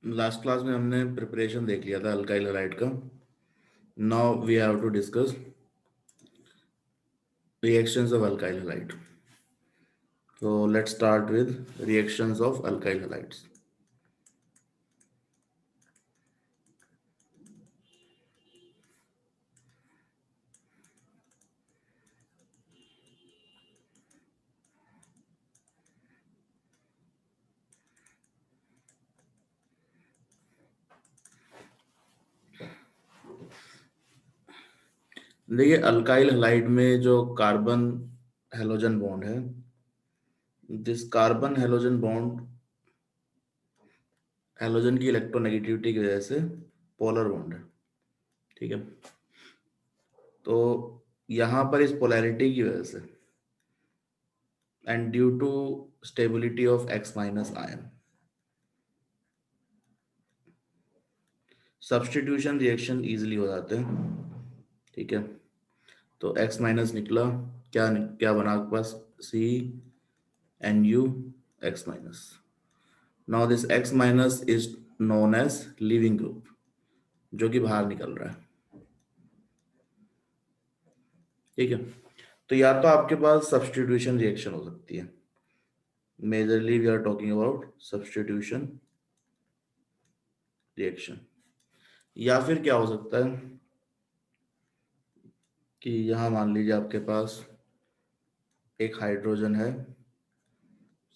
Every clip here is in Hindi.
लास्ट क्लास में हमने प्रिपरेशन देख लिया था अल्काइल हैलाइड का. Now we have to discuss reactions of alkyl halide. So let's start with reactions of alkyl halides. देखिए अल्काइल हैलाइड में जो कार्बन हेलोजन बॉन्ड है, this carbon halogen bond halogen की इलेक्ट्रोनेगेटिविटी की वजह से पोलर बॉन्ड है. ठीक है, तो यहाँ पर इस पोलैरिटी की वजह से and due to stability of X minus ion substitution reaction easily हो जाते हैं. ठीक है, तो X माइनस निकला, क्या क्या बना आपके पास CNU X minus. Now this X minus is known as leaving group, जो कि बाहर निकल रहा है. ठीक है, तो या तो आपके पास सब्स्टिट्यूशन रिएक्शन हो सकती है, majorly we are talking about substitution reaction, या फिर क्या हो सकता है कि यहां मान लीजिए आपके पास एक हाइड्रोजन है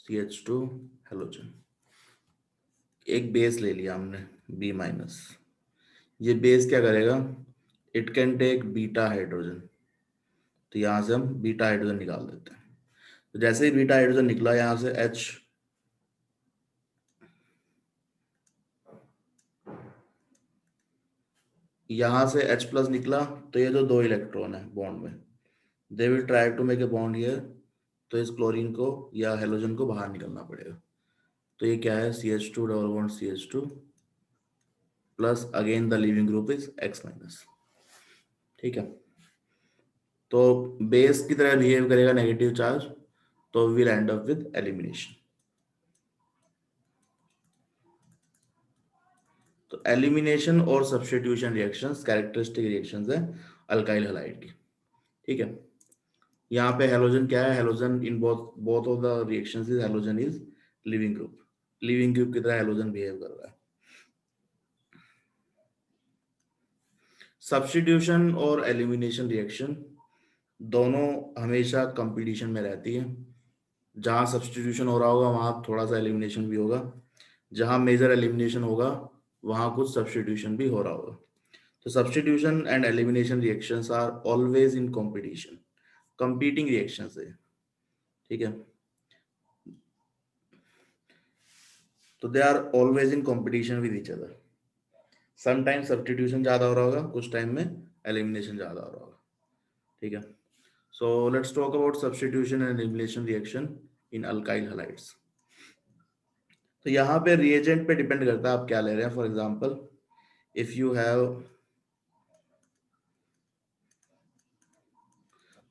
CH2 हेलोजन, एक बेस ले लिया हमने B माइनस. ये बेस क्या करेगा, it can take beta hydrogen, तो यहां से हम बीटा हाइड्रोजन निकाल देते हैं. तो जैसे ही बीटा हाइड्रोजन निकला यहां से H, यहां से H प्लस निकला, तो ये जो दो इलेक्ट्रॉन है बॉन्ड में, they will try to make a bond here, तो इस क्लोरीन को या हेलोजन को बाहर निकलना पड़ेगा. तो ये क्या है, CH2 double bond CH2 plus again the leaving group is X minus. ठीक है, तो बेस की तरह बिहेव करेगा नेगेटिव चार्ज, तो will end up with elimination. तो एलिमिनेशन और सब्स्टिट्यूशन रिएक्शंस कैरेक्टरिस्टिक रिएक्शंस है अल्काइल हैलाइड की. ठीक है, यहाँ पे हेलोजन क्या है, halogen in both both of the reactions is halogen is leaving group, leaving group की तरह हेलोजन बिहेव कर रहा है. सब्स्टिट्यूशन और एलिमिनेशन रिएक्शन दोनों हमेशा कंपटीशन में रहती है. जहां सब्स्टिट्यूशन हो रहा होगा वहां थोड़ा सा एलिमिनेशन भी होगा, जहां मेजर एलिमिनेशन होगा वहां कुछ सब्स्टिट्यूशन भी हो रहा होगा. तो substitution and elimination reactions are always in competition, competing reactions है. ठीक है, तो they are always in competition with each other. Some time substitution ज्यादा हो रहा होगा, कुछ टाइम में एलिमिनेशन ज्यादा हो रहा होगा. ठीक है, so let's talk about substitution and elimination reaction in alkyl halides. तो यहाँ पे reagent पे डिपेंड करता है आप क्या ले रहे हैं. For example if you have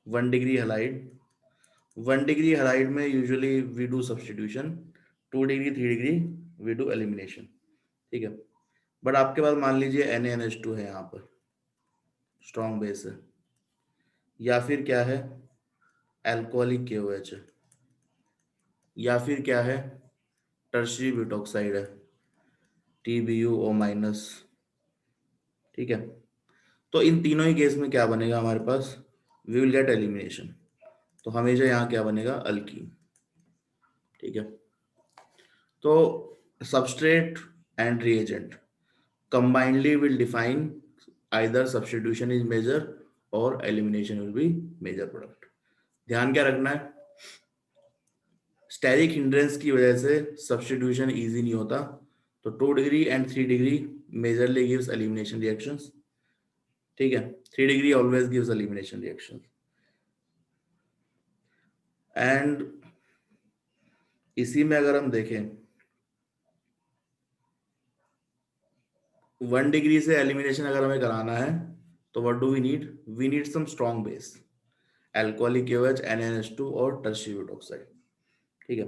1 degree halide, 1 degree halide में usually we do substitution, 2 degree 3 degree we do elimination. ठीक है, बट आपके पास मान लीजिए NaNH2 है, यहाँ पर स्ट्रॉन्ग बेस है, या फिर क्या है एल्कोहलिक KOH है, या फिर क्या है टर्शियरी ब्यूटॉक्साइड है TBuO माइनस. ठीक है, तो इन तीनों ही केस में क्या बनेगा हमारे पास, वी विल गेट एलिमिनेशन. तो हमेशा यहाँ क्या बनेगा, अल्कीन. ठीक है, तो substrate and reagent combinedly will define either substitution is major or elimination will be major product. ध्यान क्या रखना है, स्टेरिक हिंड्रेंस की वजह से सब्स्टिट्यूशन इजी नहीं होता. तो 2 degree and 3 degree majorly gives elimination reactions. ठीक है, 3 degree always gives elimination reactions. And इसी में अगर हम देखें 1 डिग्री से एलिमिनेशन अगर हमें कराना है, तो what do we need, we need some strong base, alcoholic KOH NaNH2 और टर्शियरी ब्यूटॉक्साइड. ठीक है,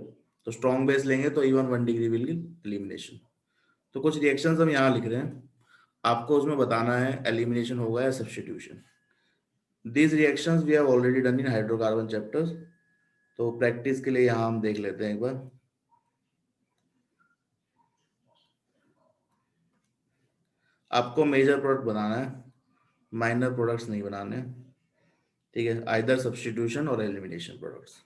तो स्ट्रॉन्ग बेस लेंगे तो even 1 degree will give elimination. तो कुछ रिएक्शंस हम यहाँ लिख रहे हैं, आपको उसमें बताना है एलिमिनेशन होगा या substitution. These reactions we have already done in hydrocarbon chapters. तो प्रैक्टिस के लिए यहाँ हम देख लेते हैं एक बार। आपको मेजर प्रोडक्ट बनाना है, माइनर प्रोडक्ट्स नहीं बनाने, ठीक है, आइदर सब्स्टिट्यूशन और एलिमिनेशन प्रोडक्ट्स।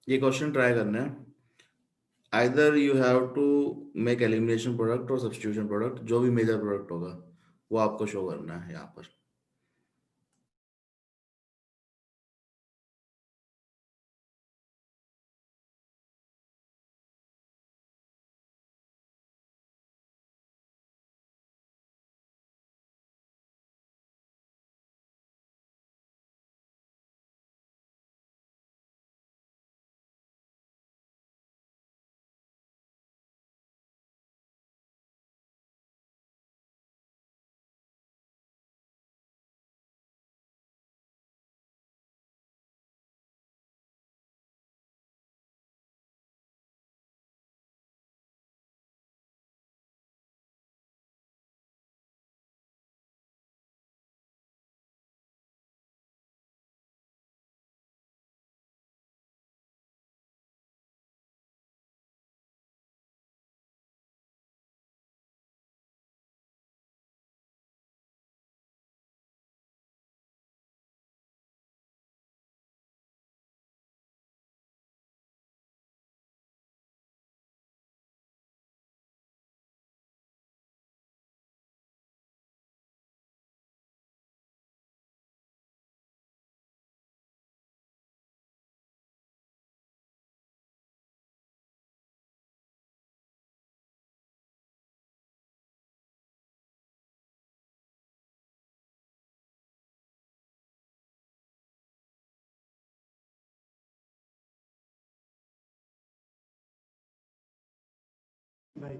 ये क्वेश्चन ट्राई करना है, either you have to make elimination product और सब्स्टिट्यूशन प्रोडक्ट, जो भी मेजर प्रोडक्ट होगा वो आपको शो करना है यहाँ पर। Right.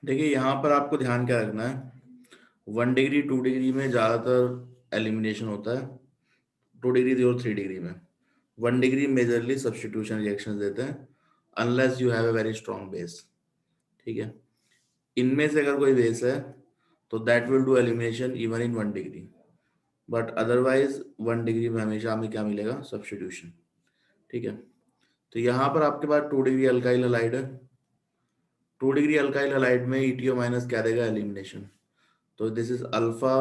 देखिए यहाँ पर आपको ध्यान क्या रखना है, 1 डिग्री 2 डिग्री में ज़्यादातर एलिमिनेशन होता है, 2 डिग्री और 3 डिग्री में। 1 डिग्री मेजरली सब्स्टिट्यूशन रिएक्शन देते हैं, unless you have a very strong base. ठीक है, इनमें से अगर कोई बेस है तो that will do elimination even in 1 degree, but otherwise 1 degree में हमेशा हमें क्या मिलेगा, सब्स्टिट्यूशन। ठीक है। तो यहाँ पर आपके पास 2 डिग्री अल्काइल हलाइड है। 2 डिग्री अल्काइल हलाइड में ETO माइनस क्या देगा, एलिमिनेशन। तो this is alpha,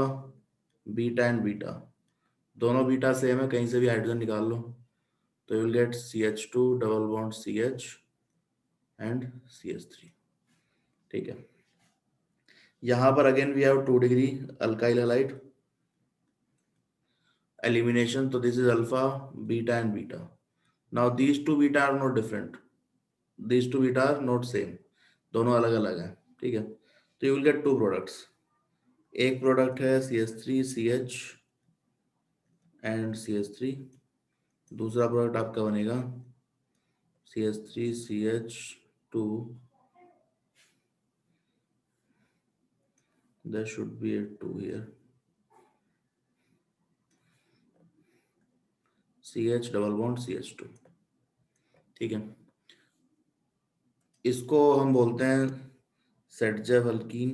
beta and beta. दोनों बीटा सेम है, कहीं से भी हाइड्रोजन निकाल लो। तो you will get CH2 double bond CH and CH3। ठीक है। यहाँ पर again we have 2 degree alkyl halide elimination. So this is alpha, beta and beta. Now these two beta are not different. These two beta are not same. दोनों अलग अलग हैं, ठीक है। तो you will get two products. एक प्रोडक्ट है CH3CH and CH3। दूसरा प्रोडक्ट आपका बनेगा CH3CH2। There should be a 2 here। CH double bond CH2। ठीक है। इसको हम बोलते हैं सेटजेफ alkyne,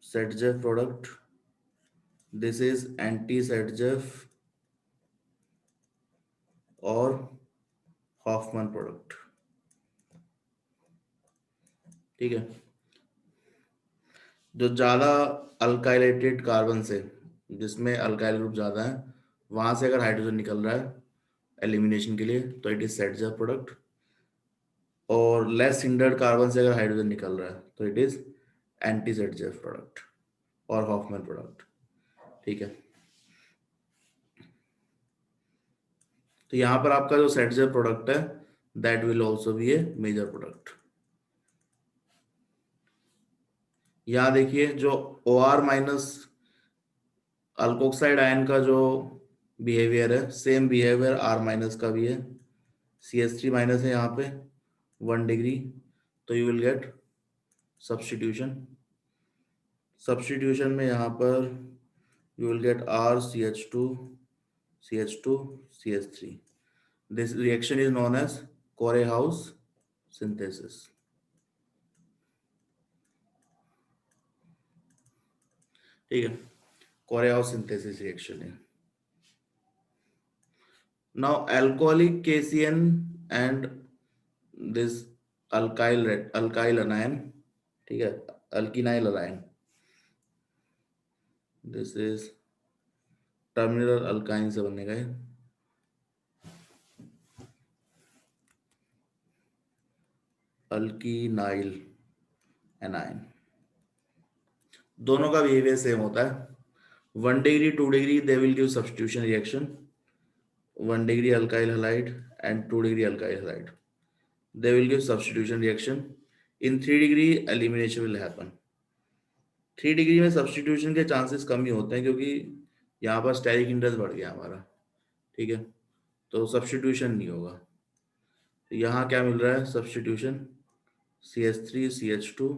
सेटजेफ product. This is anti सेटजेफ और हॉफमैन प्रोडक्ट। ठीक है। जो ज्यादा अल्काइलेटेड कार्बन से, जिसमें अल्काइल ग्रुप ज्यादा है, वहां से अगर हाइड्रोजन निकल रहा है एलिमिनेशन के लिए, तो इट इज सेटजेफ प्रोडक्ट। और लेस हिंडर्ड कार्बन से अगर हाइड्रोजन निकल रहा है तो it is anti Saytzeff product और हॉफमैन प्रोडक्ट। ठीक है। तो यहाँ पर आपका जो सेटजेफ प्रोडक्ट है that will also be a major product. यहाँ देखिए जो OR माइनस अल्कोक्साइड आयन का जो बिहेवियर है, सेम बिहेवियर R माइनस का भी है। CH3 माइनस है यहाँ पे 1 डिग्री। तो you will get substitution. Substitution में यहाँ पर you will get R CH2 CH2 CH3। This reaction is known as Corey House synthesis. ठीक है। कोरेहाउस सिंथेसिस रिएक्शन है। Now alcoholic KCN and this alkyl anion, ठीक है, alkenyl anion, this is terminal alkyne से बनेगा ये। अल्कीनाइल एनायन। दोनों का बिहेवियर सेम होता है। 1 degree 2 degree they will give substitution reaction. 1 degree alkyl halide and 2 degree alkyl halide, they will give substitution reaction. In 3 degree elimination will happen। 3 degree में सब्स्टिट्यूशन के चांसेस कम ही होते हैं क्योंकि यहाँ पर स्टेरिक इंडेक्स बढ़ गया हमारा। ठीक है। तो सब्स्टिट्यूशन नहीं होगा। तो यहाँ क्या मिल रहा है सब्स्टिट्यूशन, CH3 CH2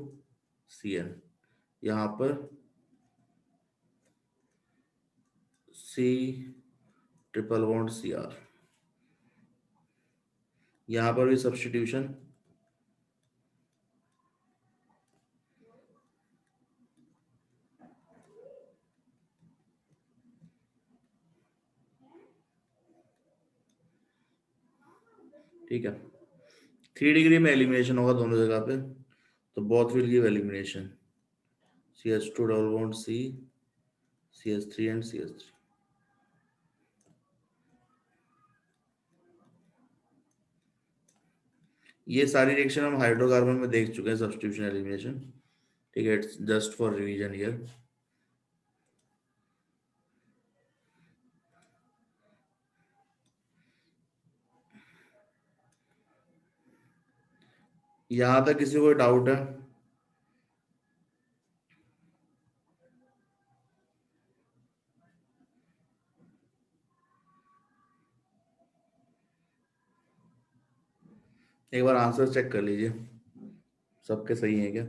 CN। यहाँ पर C ट्रिपल बॉन्ड CR। यहाँ पर भी सब्स्टिट्यूशन। ठीक है। 3 डिग्री में एलिमिनेशन होगा दोनों जगह पे, तो both will give elimination. CH2 double bond C CH3 and CH3। ये सारी रिएक्शन हम हाइड्रोकार्बन में देख चुके हैं, सब्स्टिट्यूशन एलिमिनेशन। ठीक है। It's just for revision here. यहां तक किसी को डाउट है? एक बार आंसर चेक कर लीजिए, सबके सही है क्या?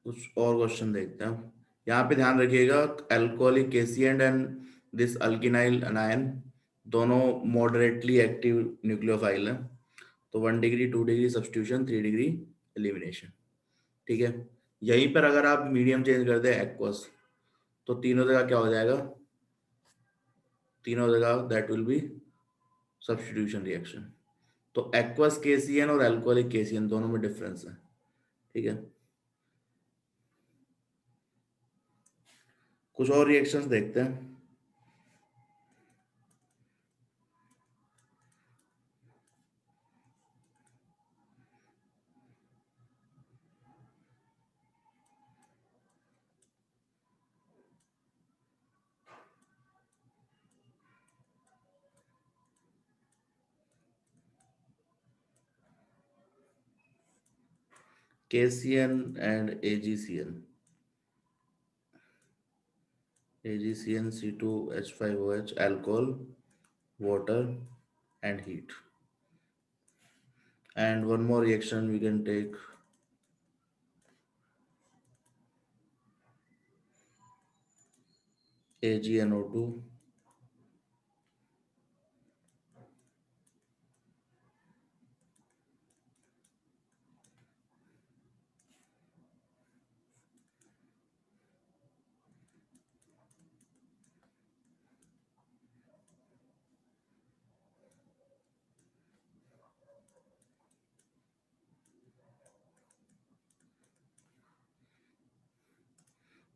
कुछ और क्वेश्चन देखते हैं। यहाँ पे ध्यान रखिएगा, अल्कोहलिक केसीएंड एंड दिस अल्किनाइल अनायन दोनों मॉडरेटली एक्टिव न्यूक्लियोफाइल हैं। तो 1 degree, 2 degree substitution, 3 degree elimination. ठीक है। यहीं पर अगर आप मीडियम चेंज कर दें एक्वस, तो तीनों जगह क्या हो जाएगा, तीनों जगह that will be substitution reaction. तो एक्वस केसीएन और अल्कोहलिक केसीएन दोनों में डिफरेंस है। ठीक है। कुछ और रिएक्शंस देखते हैं। KCN and AgCN. AgCN, C2H5OH, alcohol, water, and heat. And one more reaction we can take, AgNO2.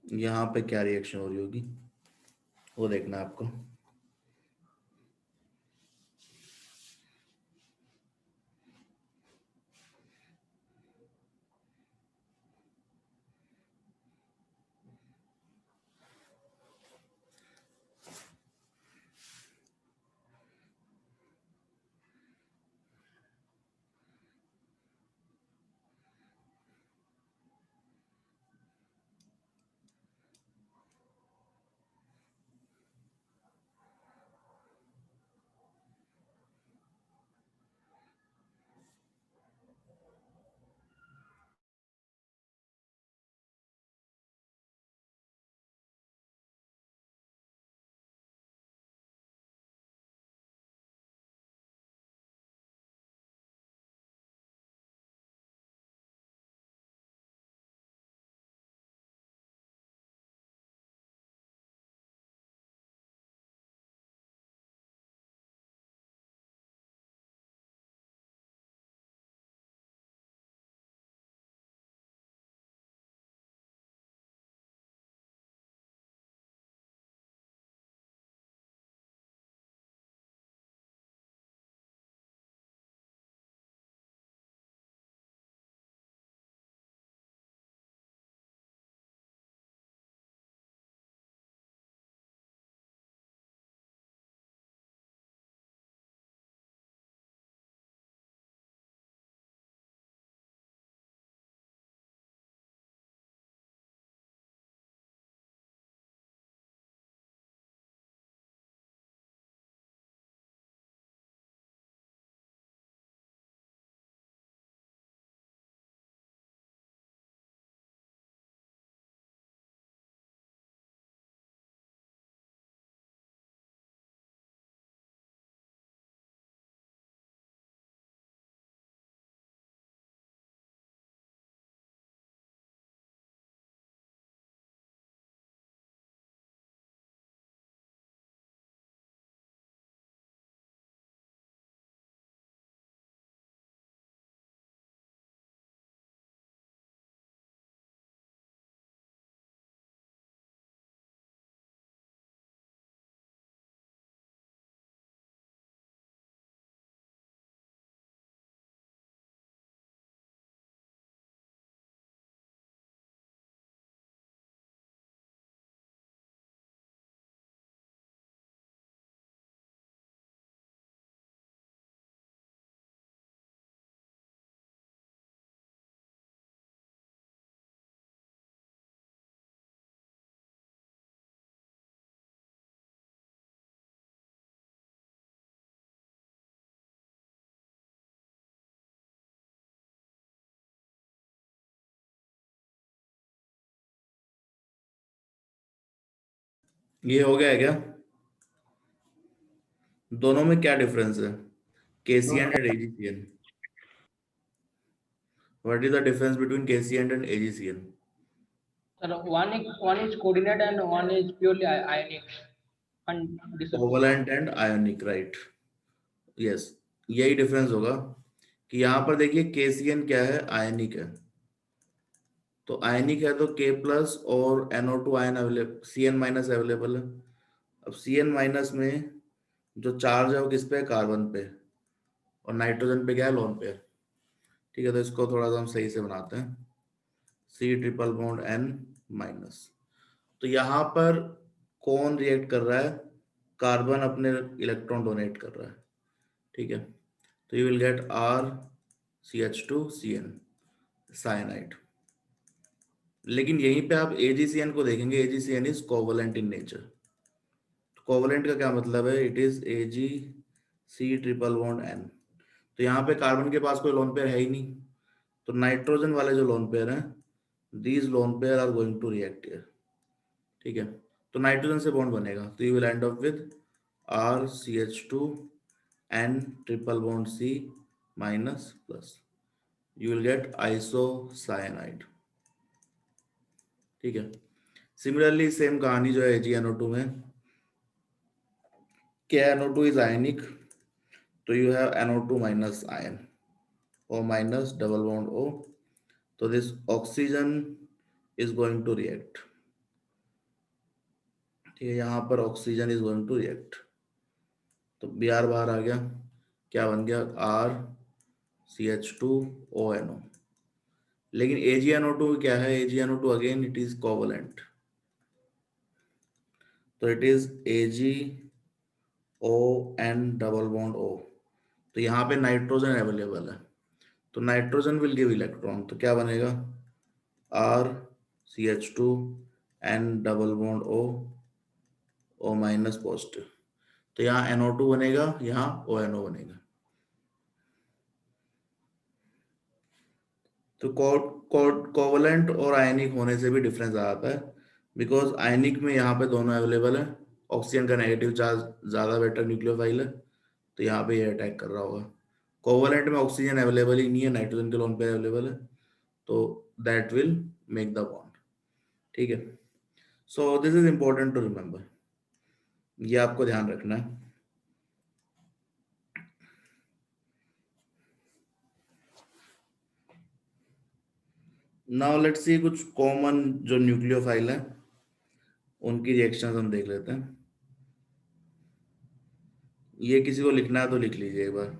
यहाँ पे क्या रिएक्शन हो रही होगी वो देखना है आपको। ये हो गया है क्या? दोनों में क्या डिफरेंस है? KCN and AgCN. What is the difference between KCN and AgCN? Sir, one is coordinate and one is purely ionic and dissociation. Covalent and ionic, right? Yes, यही डिफरेंस होगा कि यहाँ पर देखिए KCN क्या है, आयनिक है। तो आयनिक है तो K प्लस और NO2 ion available, Cn minus available है। अब Cn माइनस में जो चार्ज है वो किस पे है, कार्बन पे, और नाइट्रोजन पे क्या है, लोन पेयर। ठीक है, तो इसको थोड़ा सा हम सही से बनाते हैं, C triple bond N minus. तो यहाँ पर कौन रिएक्ट कर रहा है, कार्बन अपने इलेक्ट्रॉन डोनेट कर रहा है। ठीक है, तो you will gate RCH2Cn, cyanide. लेकिन यहीं पे आप AgCN को देखेंगे, AgCN is covalent in nature. Covalent का क्या मतलब है, it is Ag triple bond N। तो यहाँ पे कार्बन के पास कोई लोन पेयर है ही नहीं, तो नाइट्रोजन वाले जो लोन पेयर हैं, these lone pair are going to react here. ठीक है, तो नाइट्रोजन से बॉन्ड बनेगा, तो you will end up with RCH2N triple bond C minus plus, you will get isocyanide. ठीक है, सिमिलरली सेम कहानी जो है AgNO2 में, KNO2 इज आयनिक, तो you have NO2 minus ion, O minus double bond O, तो this oxygen is going to react. ठीक है, यहाँ पर oxygen is going to react, तो Br बाहर आ गया, क्या बन गया, RCH2ONO। लेकिन AgNO2 क्या है, AgNO2 again it is covalent, तो it is AgON double bond O। तो यहाँ पे नाइट्रोजन अवेलेबल है, तो नाइट्रोजन विल गिव इलेक्ट्रॉन, तो क्या बनेगा, RCH2N double bond O minus positive. तो यहाँ NO2 बनेगा, यहाँ ONO बनेगा। तो कोवलेंट और आयनिक होने से भी डिफरेंस आ जाता है, बिकॉज आयनिक में यहाँ पे दोनों अवेलेबल है, ऑक्सीजन का नेगेटिव चार्ज ज़्यादा बेटर न्यूक्लियोफाइल है, तो यहाँ पे ये अटैक कर रहा होगा। कोवलेंट में ऑक्सीजन अवेलेबल ही नहीं है, नाइट्रोजन के लोन पे अवेलेबल है, तो that will make the bond. ठीक है, so this is important to remember, ये आपको ध्यान रखना है। नाउ लेट्स सी कुछ कॉमन जो न्यूक्लियोफाइल है उनकी रिएक्शंस हम देख लेते हैं। ये किसी को लिखना है तो लिख लीजिए एक बार।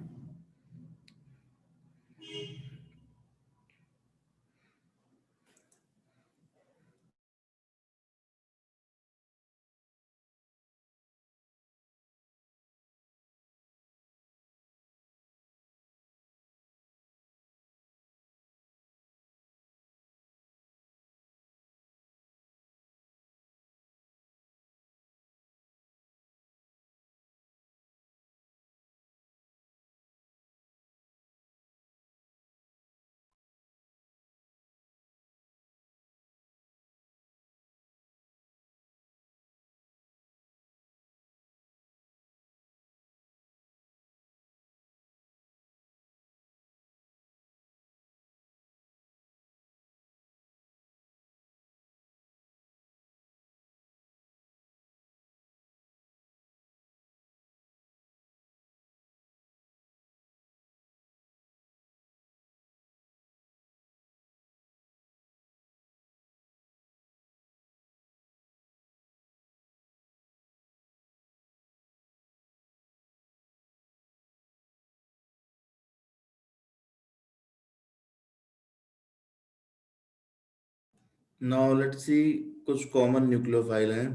नाउ लेट्स सी कुछ कॉमन न्यूक्लियोफाइल हैं,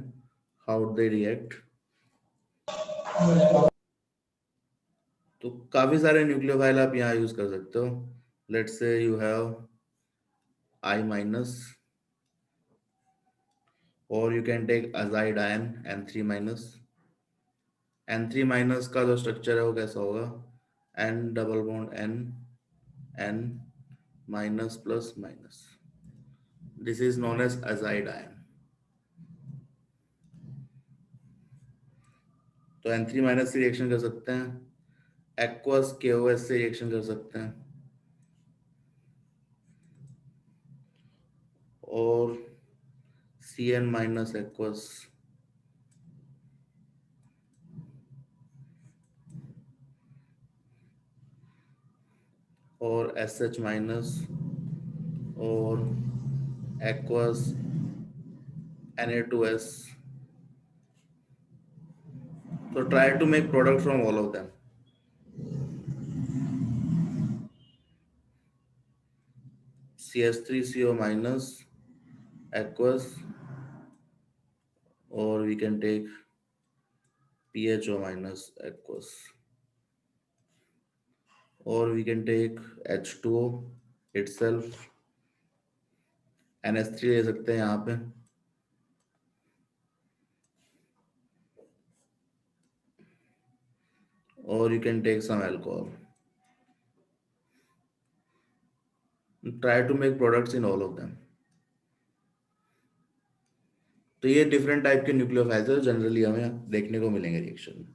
हाउ दे रिएक्ट। तो काफी सारे न्यूक्लियोफाइल आप यहाँ यूज कर सकते हो। Let's say you have I minus, और you can take azide ion N3 minus. N3 minus का जो स्ट्रक्चर है वो कैसा होगा, N double bond N N minus plus minus, this is known as azide ion. तो N3 माइनस से रिएक्शन कर सकते हैं, एक्वस KOH से रिएक्शन कर सकते हैं, और CN माइनस एक्वस और SH माइनस और aqueous Na2S. So try to make product from all of them. CH3CO minus aqueous, or we can take PHO minus aqueous, or we can take H2O itself, NH3 ले सकते हैं यहाँ पे, or you can take some alcohol. Try to make products in all of them. तो ये डिफरेंट टाइप के न्यूक्लियोफाइल्स जनरली हमें देखने को मिलेंगे रिएक्शन में.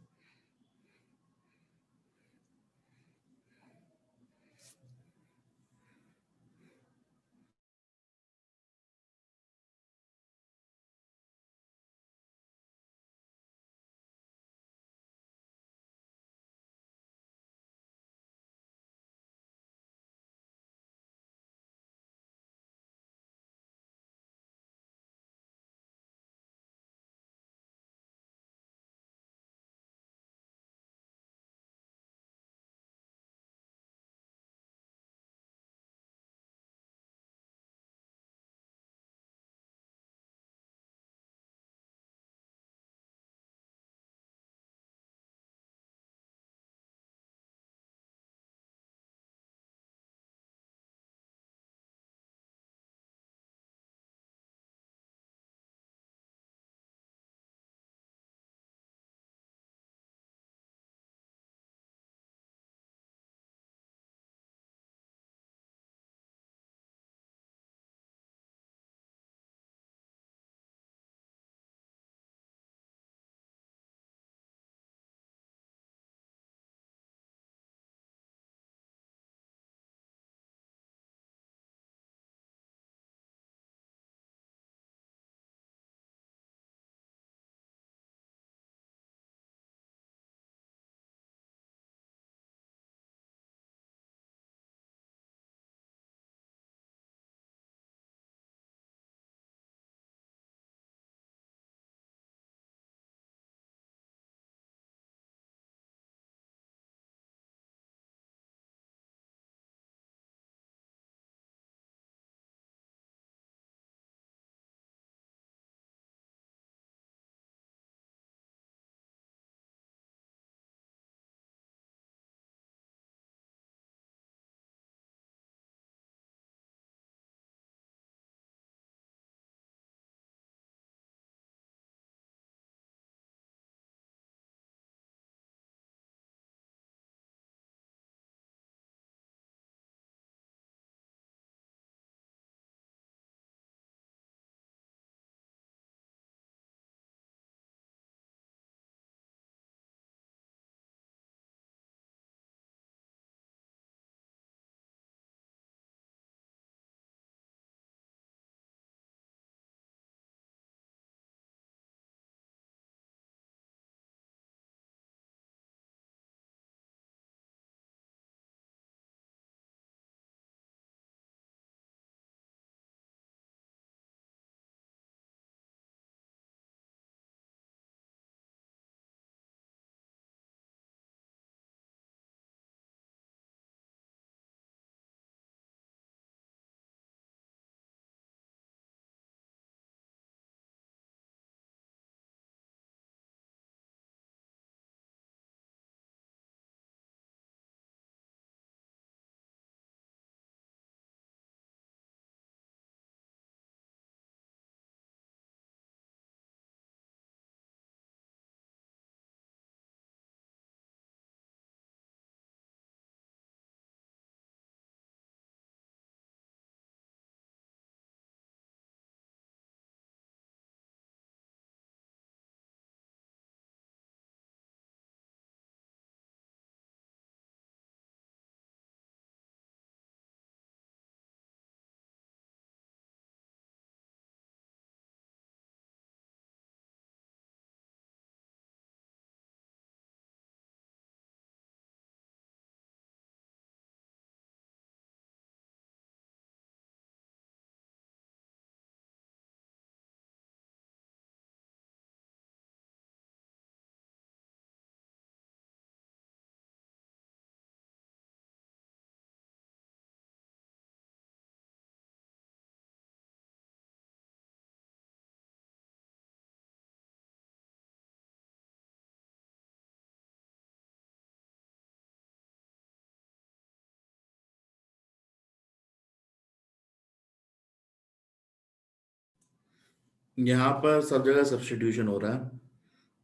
यहाँ पर सब जगह सब्स्टिट्यूशन हो रहा है,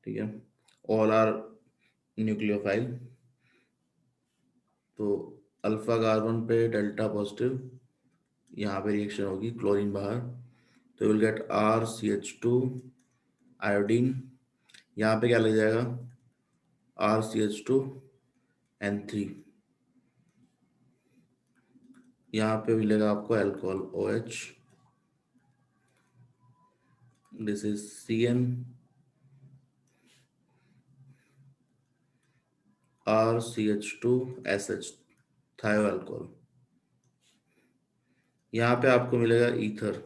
ठीक है, ऑल आर न्यूक्लियोफाइल। तो अल्फा कार्बन पे डेल्टा पॉजिटिव, यहाँ पे रिएक्शन होगी, क्लोरीन बाहर, तो विल गेट RCH2 आयोडीन। यहाँ पे क्या लग जाएगा, RCH2N3। यहाँ पे मिलेगा आपको alcohol OH, this is CN, RCH2SH, थायो अल्कोहल। यहाँ पे आपको मिलेगा ईथर,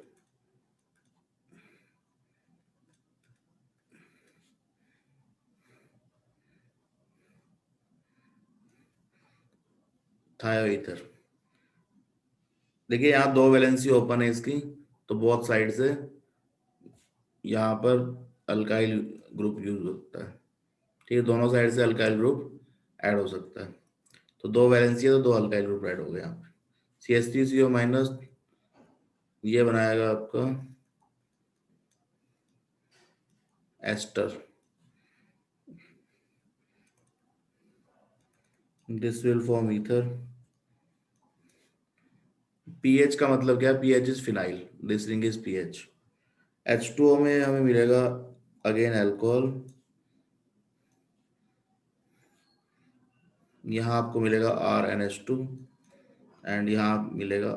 थायो ईथर। देखिए यहाँ दो वैलेंसी ओपन है इसकी, तो बहुत साइड से यहाँ पर अल्काइल ग्रुप यूज होता है, ठीक है, दोनों साइड से अल्काइल ग्रुप ऐड हो सकता है। तो दो वैलेंसी है तो दो अल्काइल ग्रुप ऐड हो गए यहाँ पे। CH3CO माइनस ये बनाएगा आपका ester, this will form ether. PH का मतलब क्या है, PH is phenyl, this ring is PH. H2O में हमें मिलेगा अगेन अल्कोहल, यहाँ आपको मिलेगा RNH2 एंड यहाँ मिलेगा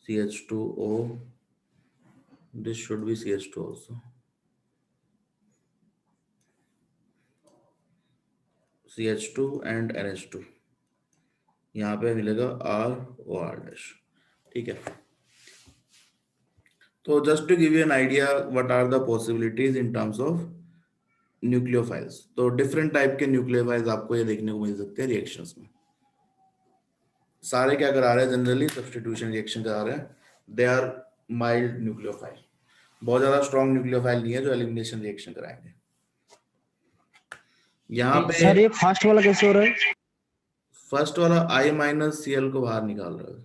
RCH2O, this should be CH2 also, CH2 and NH2, यहाँ पे मिलेगा ROR-, ठीक है। तो just to give you an idea what are the possibilities in terms of nucleophiles, तो डिफरेंट टाइप के न्यूक्लियोफाइल्स आपको ये देखने को मिल सकते हैं रिएक्शंस में। सारे क्या करा रहे हैं, जनरली सब्स्टिट्यूशन रिएक्शन करा रहे हैं, दे आर माइल्ड न्यूक्लियोफाइल, बहुत ज्यादा स्ट्रॉन्ग न्यूक्लियोफाइल नहीं है जो एलिमिनेशन रिएक्शन कराएंगे। यहाँ पे सर ये फास्ट वाला कैसे हो रहा है? फर्स्ट वाला I- Cl को बाहर निकाल रहा है।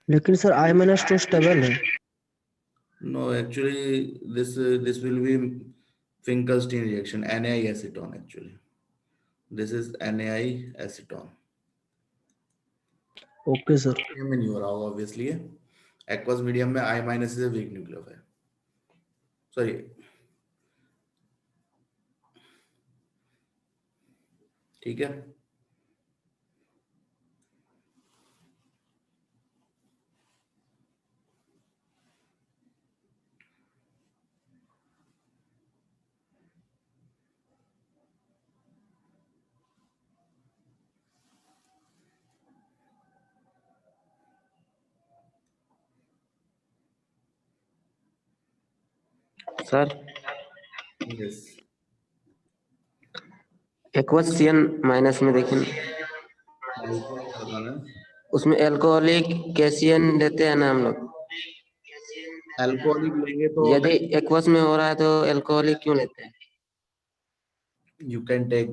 लेकिन सर I- तो स्टेबल है। No actually this will be Finkelstein reaction, NaI acetone, actually this is NaI acetone. Okay sir. में नहीं हो रहा होगा ऑब्वियसली, एक्वस मीडियम में I- is a weak nucleophile, sorry, ठीक है। सर यस, एक्वस CN- में देखें, उसमें एल्कोहलिक कैसियन देते हैं ना हम लोग। अल्कोहलिक लेंगे तो यदि एक्वस में हो रहा है तो एल्कोहलिक क्यों लेते हैं? You can take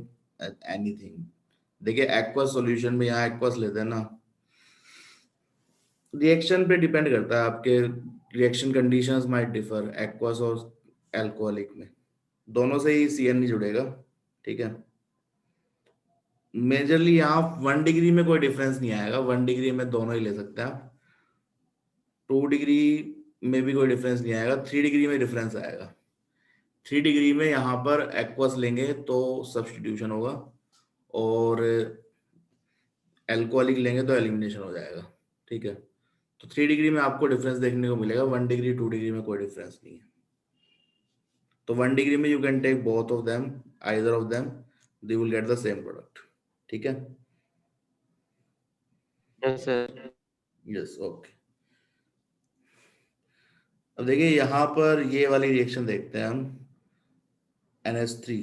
anything. देखिए एक्वस सॉल्यूशन में यहाँ एक्वस लेते हैं ना, रिएक्शन पे डिपेंड करता है, आपके reaction conditions might differ aqueous और अल्कोहलिक में, दोनों से ही CN नहीं जुड़ेगा, ठीक है। मेजरली यहाँ 1 डिग्री में कोई डिफरेंस नहीं आएगा, 1 डिग्री में दोनों ही ले सकते हैं आप, 2 डिग्री में भी कोई डिफरेंस नहीं आएगा, 3 डिग्री में डिफरेंस आएगा। 3 डिग्री में यहाँ पर एक्वस लेंगे तो सब्स्टिट्यूशन होगा, और एल्कोहलिक लेंगे तो एलिमिनेशन हो जाएगा, ठीक है। तो 3 डिग्री में आपको डिफरेंस देखने को मिलेगा, 1 डिग्री 2 डिग्री में कोई डिफरेंस नहीं है। तो 1 डिग्री में you can take both of them, either of them, they will get the same product, ठीक है। Yes sir. Yes, okay. अब देखिए यहाँ पर ये वाली रिएक्शन देखते हैं हम, NH3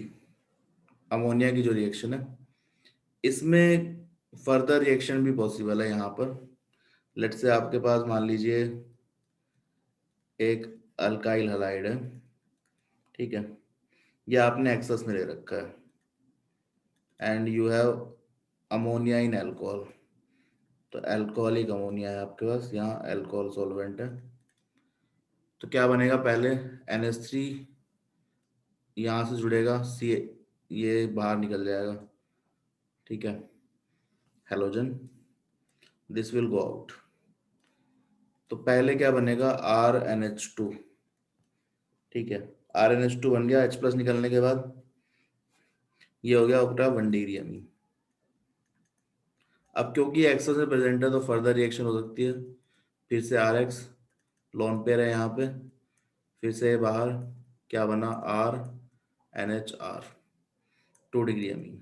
अमोनिया की जो रिएक्शन है, इसमें फर्दर रिएक्शन भी पॉसिबल है। यहाँ पर लेट्स से आपके पास मान लीजिए एक अल्काइल हैलाइड है, ठीक है, ये आपने एक्सेस में ले रखा है, and you have ammonia in alcohol, तो अल्कोहलिक अमोनिया है आपके पास, यहाँ अल्कोहल सॉल्वेंट है, तो क्या बनेगा, पहले NH3 यहां से जुड़ेगा, सी ये बाहर निकल जाएगा, ठीक है, halogen, this will go out. तो पहले क्या बनेगा, RNH2, ठीक है, RNH2 बन गया, H प्लस निकलने के बाद ये हो गया आपका 1 डिग्री अमीन। अब क्योंकि एक्सेस में प्रेजेंट है तो फर्दर रिएक्शन हो सकती है, फिर से RX लोन पेयर है यहाँ पे, फिर से बाहर क्या बना, RNHR 2 degree amine.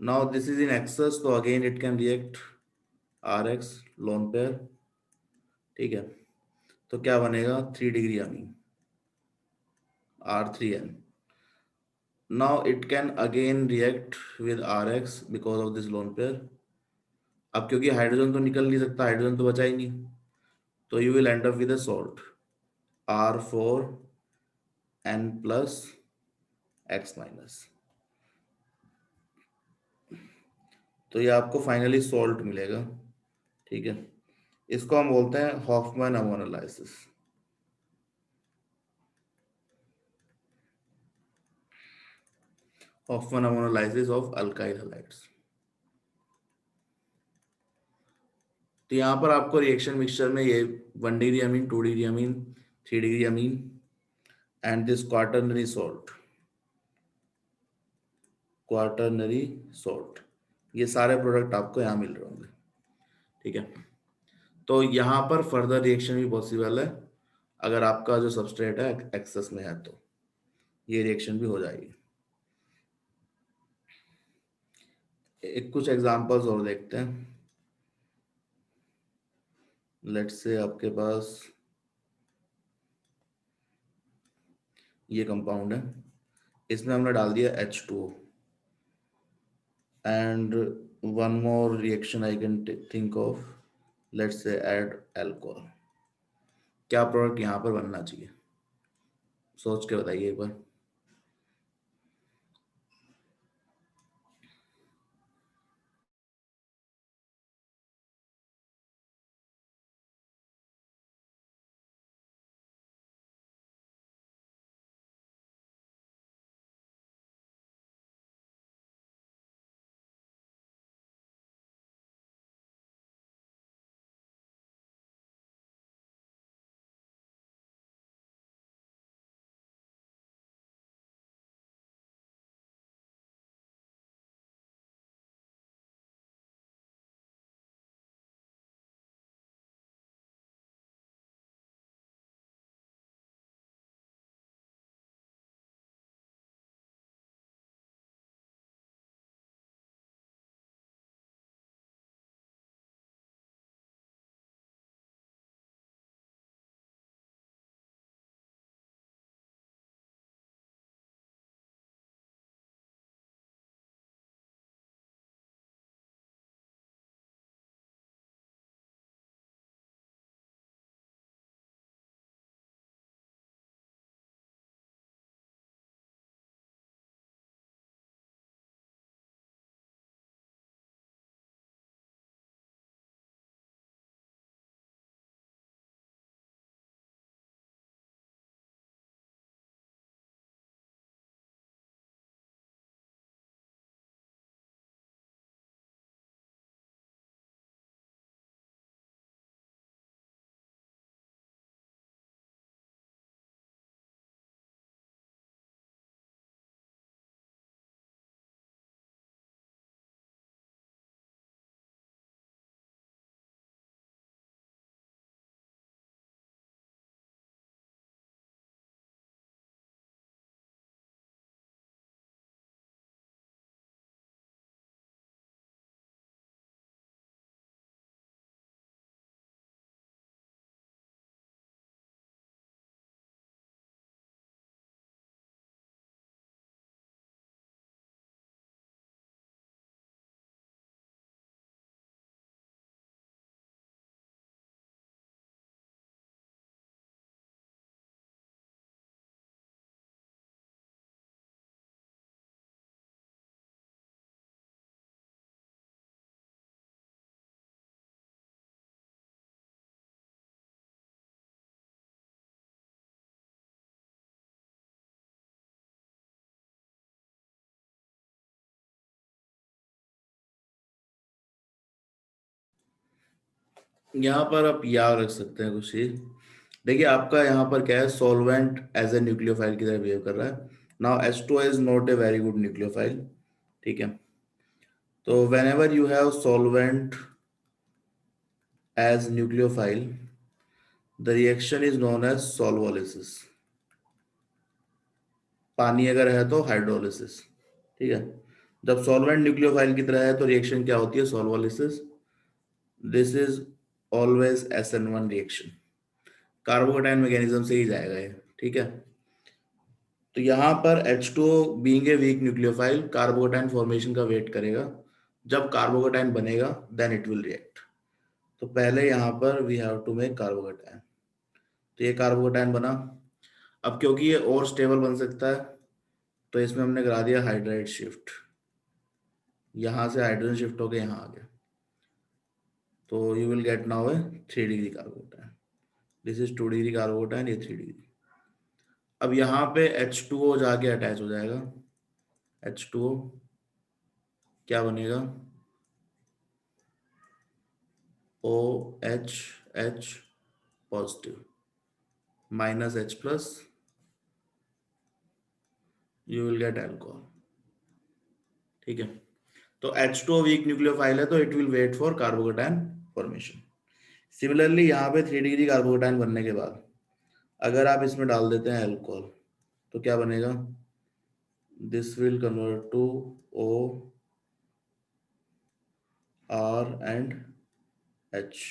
Now this is in excess, तो again it can react RX lone pair, ठीक है, तो क्या बनेगा 3 degree amine R3N। Now it can again react with RX because of this lone pair। अब क्योंकि हाइड्रोजन तो निकल नहीं सकता, हाइड्रोजन तो बचा ही नहीं, तो you will end up with a salt R4N plus X minus. तो ये आपको फाइनली सॉल्ट मिलेगा, ठीक है। इसको हम बोलते हैं Hofmann ammonolysis. Hofmann ammonolysis of alkyl halides. तो यहाँ पर आपको रिएक्शन मिक्सचर में ये 1 degree amine, 2 degree amine, 3 degree amine and this quaternary salt, quaternary salt, ये सारे प्रोडक्ट आपको यहाँ मिल रहे होंगे, ठीक है। तो यहाँ पर फर्दर रिएक्शन भी पॉसिबल है, अगर आपका जो सबस्ट्रेट है एक्सेस में है तो ये रिएक्शन भी हो जाएगी। एक कुछ एग्जांपल्स और देखते हैं। लेट्स से आपके पास ये कंपाउंड है, इसमें हमने डाल दिया H2O and one more reaction I can think of, let's say add alcohol. क्या प्रोडक्ट यहाँ पर बनना चाहिए, सोच के बताइए एक बार। यहाँ पर आप याद रख सकते हैं कुछ चीज। देखिए आपका यहाँ पर क्या है, सॉल्वेंट एज ए न्यूक्लियोफाइल की तरह बिहेव कर रहा है। Now H2O is not a very good nucleophile, ठीक है। तो whenever you have solvent as nucleophile, the reaction is known as solvolysis. पानी अगर है तो हाइड्रोलिसिस, ठीक है। जब सॉल्वेंट न्यूक्लियोफाइल की तरह है तो रिएक्शन क्या होती है, solvolysis. This is always SN1 reaction, carbocation mechanism से ही जाएगा ये, ठीक है। तो यहाँ पर H2O being a weak nucleophile carbocation formation का वेट करेगा। जब कार्बोकेटाइन बनेगा देन इट विल रिएक्ट। तो पहले यहाँ पर we have to make carbocation. तो ये कार्बोकेटाइन बना। अब क्योंकि ये और स्टेबल बन सकता है तो इसमें हमने करा दिया हाइड्राइड शिफ्ट। यहाँ से हाइड्रोजन शिफ्ट होकर यहाँ आ गया, तो you will get now A 3 degree carbocation. This is 2 degree carbocation, ये 3 डिग्री। अब यहाँ पे H2O जाके अटैच हो जाएगा। H2O क्या बनेगा, OH positive minus H plus, you will get alcohol, ठीक है। तो H2O वीक न्यूक्लियोफाइल है तो it will wait for carbocation formation. Similarly यहाँ पे 3 डिग्री कार्बोकेटाइन बनने के बाद अगर आप इसमें डाल देते हैं अल्कोहल तो क्या बनेगा, this will convert to O R and H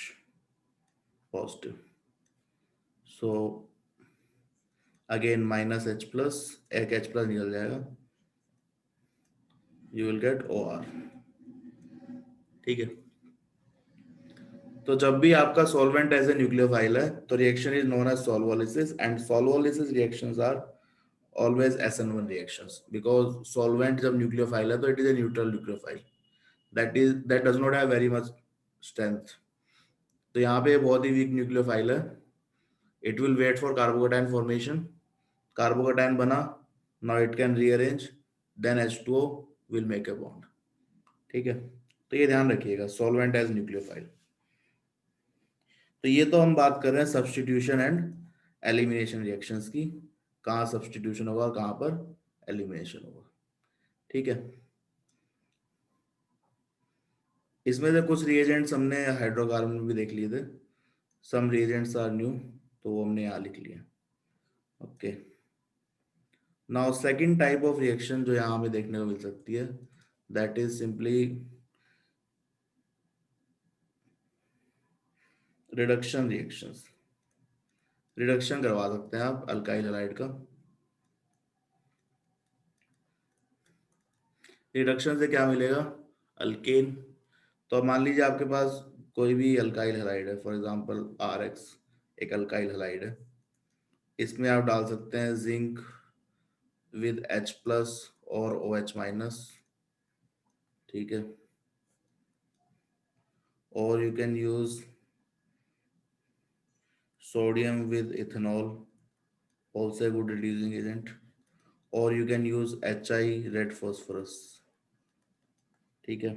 positive. So again minus H plus, एक H plus निकल जाएगा, you will get OR, ठीक है। तो जब भी आपका सॉल्वेंट एज ए न्यूक्लियोफाइल है तो reaction is known as solvolysis, and solvolysis reactions are always SN1 reactions, because solvent जब न्यूक्लियोफाइल है तो it is a neutral nucleophile, that does not have very much strength. तो यहाँ पे बहुत ही वीक न्यूक्लियोफाइल है, it will wait for carbocation formation. Carbocation बना, now it can rearrange, then H2O will make a bond, ठीक है। तो ये ध्यान रखिएगा, सॉल्वेंट एज न्यूक्लियोफाइल। तो ये तो हम बात कर रहे हैं सब्स्टिट्यूशन एंड एलिमिनेशन रिएक्शंस की, कहाँ सब्स्टिट्यूशन होगा और कहाँ पर एलिमिनेशन होगा, ठीक है। इसमें से कुछ रिएजेंट्स हमने हाइड्रोकार्बन में भी देख लिए थे, सम रिएजेंट्स आर न्यू, तो वो हमने यहाँ लिख लिया, okay. Now second type of reaction जो यहाँ हमें देखने को मिल सकती है, that is simply reduction reactions. Reduction करवा सकते हैं आप अल्काइल हैलाइड का। रिडक्शन से क्या मिलेगा, अल्केन। तो अब मान लीजिए आपके पास कोई भी अल्काइल हैलाइड है, फॉर एग्जांपल RX एक अल्काइल हैलाइड है, इसमें आप डाल सकते हैं जिंक विद H प्लस और OH माइनस, ठीक है। और you can use sodium with ethanol, also a good reducing agent, or you can use HI red phosphorus, ठीक है।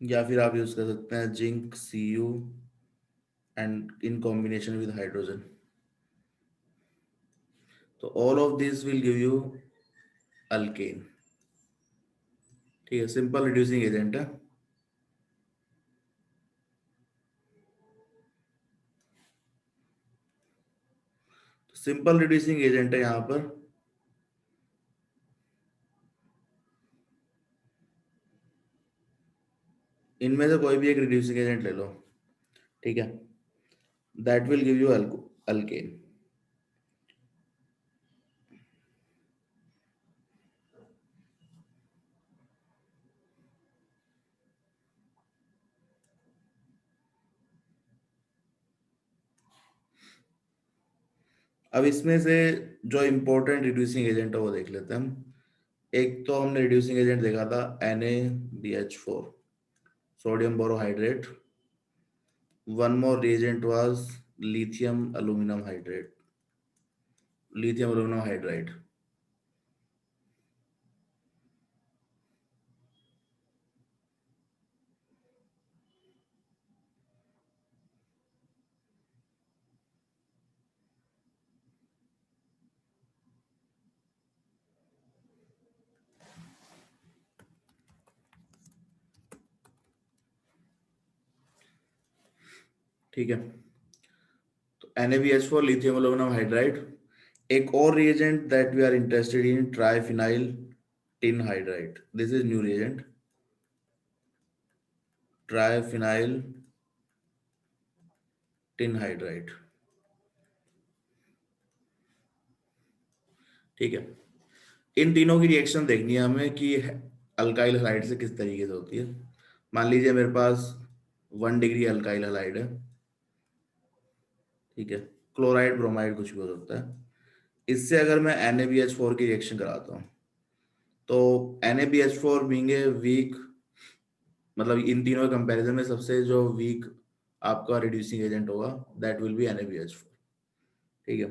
या फिर आप यूज कर सकते हैं zinc Cu and in combination with hydrogen. तो all of this will give you alkane, ठीक है। सिंपल रिड्यूसिंग एजेंट है। सिंपल रिड्यूसिंग एजेंट है यहाँ पर। इनमें से कोई भी एक रिड्यूसिंग एजेंट ले लो, ठीक है, that will give you alkane. अब इसमें से जो इम्पोर्टेंट रिड्यूसिंग एजेंट है वो देख लेते हैं हम। एक तो हमने रिड्यूसिंग एजेंट देखा था NaBH4, sodium borohydrate. One more reagent was lithium aluminum hydrate, lithium aluminum hydride। ठीक है, तो NaBH4 लिथियम एल्यूमिनियम हाइड्राइड। एक और reagent that we are interested in, triphenyl tin hydride. This is new reagent, triphenyl tin hydride. ठीक है, इन तीनों की रिएक्शन देखनी है हमें कि अल्काइल हैलाइड से किस तरीके से होती है। मान लीजिए मेरे पास 1 डिग्री अल्काइल हैलाइड है, ठीक है, क्लोराइड ब्रोमाइड कुछ भी हो सकता है। इससे अगर मैं NaBH4 की रिएक्शन कराता हूँ तो NaBH4 बीइंग ए वीक, मतलब इन तीनों के कंपैरिजन में सबसे जो वीक आपका रिड्यूसिंग एजेंट होगा दैट विल बी NaBH4। ठीक है,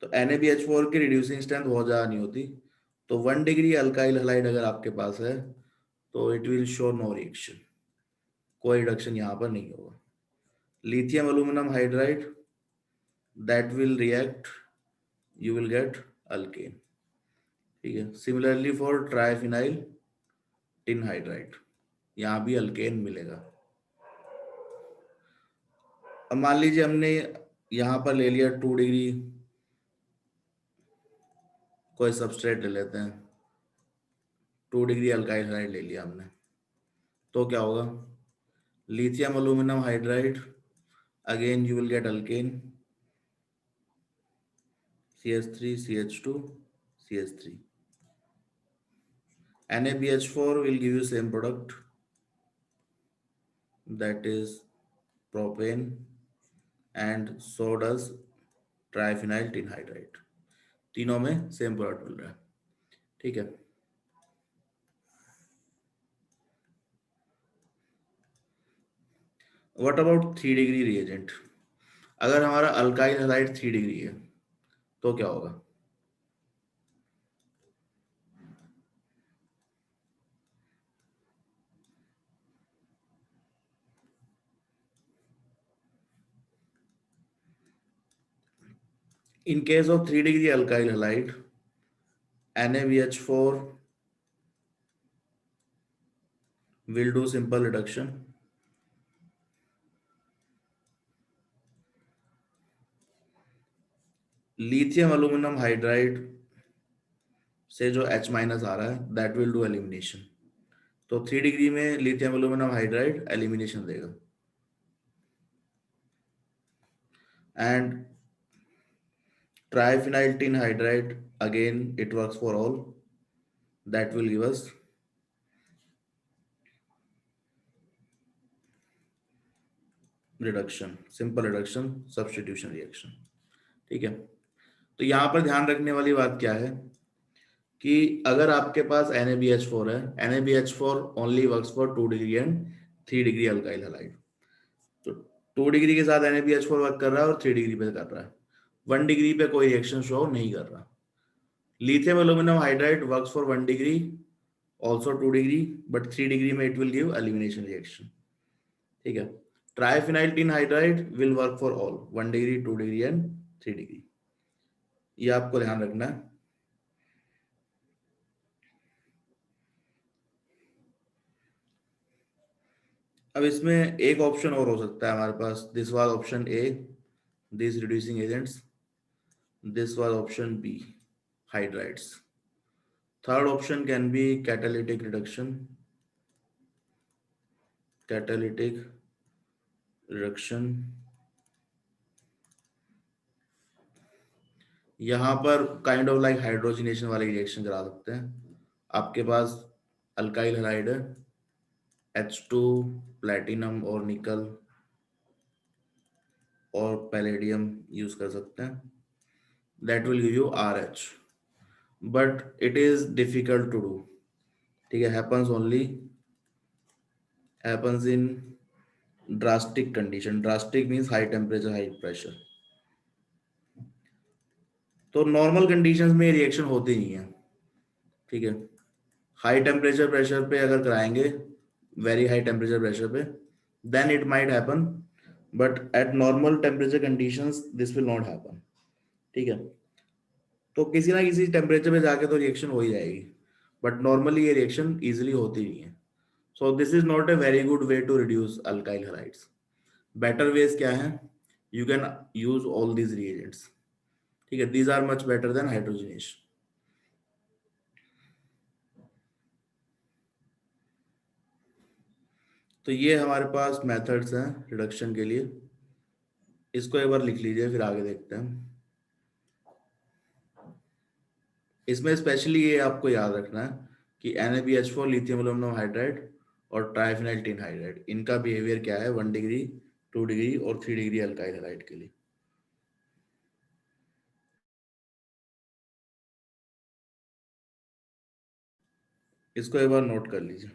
तो NaBH4 की रिड्यूसिंग स्ट्रेंथ बहुत ज़्यादा नहीं होती, तो 1 डिग्री अल्काइल हैलाइड अगर आपके पास है तो it will show no reaction, कोई रिडक्शन यहाँ पर नहीं होगा। Lithium aluminium hydride that will react, you will get alkane. ठीक है, similarly for triphenyl tin hydride, यहाँ भी अल्केन मिलेगा। अब मान लीजिए हमने यहाँ पर ले लिया 2 डिग्री, कोई सबस्ट्रेट ले लेते हैं, 2 डिग्री अल्काइल हाइड्राइड ले लिया हमने, तो क्या होगा, lithium aluminium hydride, again you will get alkane, CH3 CH2 CH3। NaBH4 will give you same product, that is propane, and so does triphenyl tin hydride. तीनों में सेम प्रोडक्ट मिल रहा है। ठीक है, व्हाट अबाउट 3 डिग्री रिएजेंट? अगर हमारा अल्काइल हैलाइड 3 डिग्री है तो क्या होगा? In case of 3 degree alkyl halide, NaBH4 will do simple reduction. Lithium aluminium hydride से जो H- आ रहा है दैट विल डू एलिमिनेशन। तो 3 डिग्री में लिथियम एल्यूमिनियम हाइड्राइड एलिमिनेशन देगा, and triphenyl tin hydride again it works for all, that will give us reduction, simple reduction, substitution reaction. ठीक है, तो यहां पर ध्यान रखने वाली बात क्या है कि अगर आपके पास NaBH4 है, NaBH4 only works for 2 degree and 3 degree alkyl halide. तो 2 डिग्री के साथ NaBH4 वर्क कर रहा है और 3 डिग्री पे कर रहा है, 1 डिग्री पे कोई रिएक्शन शो नहीं कर रहा। Lithium aluminium hydride works for 1 degree, also 2 degree, but 3 degree में it will give elimination reaction. ठीक है, triphenyl tin hydride will work for all 1 degree, 2 degree and 3 degree. ये आपको ध्यान रखना है। अब इसमें एक ऑप्शन और हो सकता है हमारे पास, this was option A, this reducing agents, this was option B, hydrides. Third option can be catalytic reduction, catalytic reduction. यहाँ पर काइंड ऑफ लाइक हाइड्रोजनेशन वाले रिएक्शन करा सकते हैं। आपके पास अल्काइल हैलाइड है, H2 प्लैटिनम और निकल और पैलेडियम यूज कर सकते हैं, that will give you RH, but it is difficult to do. ठीक है, happens in drastic condition, drastic means high temperature high pressure। तो नॉर्मल कंडीशंस में रिएक्शन होती नहीं है। ठीक है, हाई टेम्परेचर प्रेशर पे अगर कराएंगे, वेरी हाई टेम्परेचर प्रेशर पे, then it might happen, but at normal temperature conditions this will not happen. ठीक है, तो किसी ना किसी टेम्परेचर पे जाके तो रिएक्शन हो ही जाएगी, बट नॉर्मली ये रिएक्शन इजीली होती नहीं है। So this is not a very good way to reduce alkyl halides. Better ways क्या है, you can use all these reagents, ठीक है, these are much better than hydrogenation. तो ये हमारे पास मेथड्स हैं रिडक्शन के लिए, इसको एक बार लिख लीजिए फिर आगे देखते हैं। इसमें स्पेशली ये आपको याद रखना है कि NaBH4 लिथियम एल्यूमिनियम हाइड्राइड और ट्राइफिनाइल टिन हाइड्राइड, इनका बिहेवियर क्या है 1 डिग्री 2 डिग्री और 3 डिग्री अल्काइल हैलाइड के लिए। इसको एक बार नोट कर लीजिए।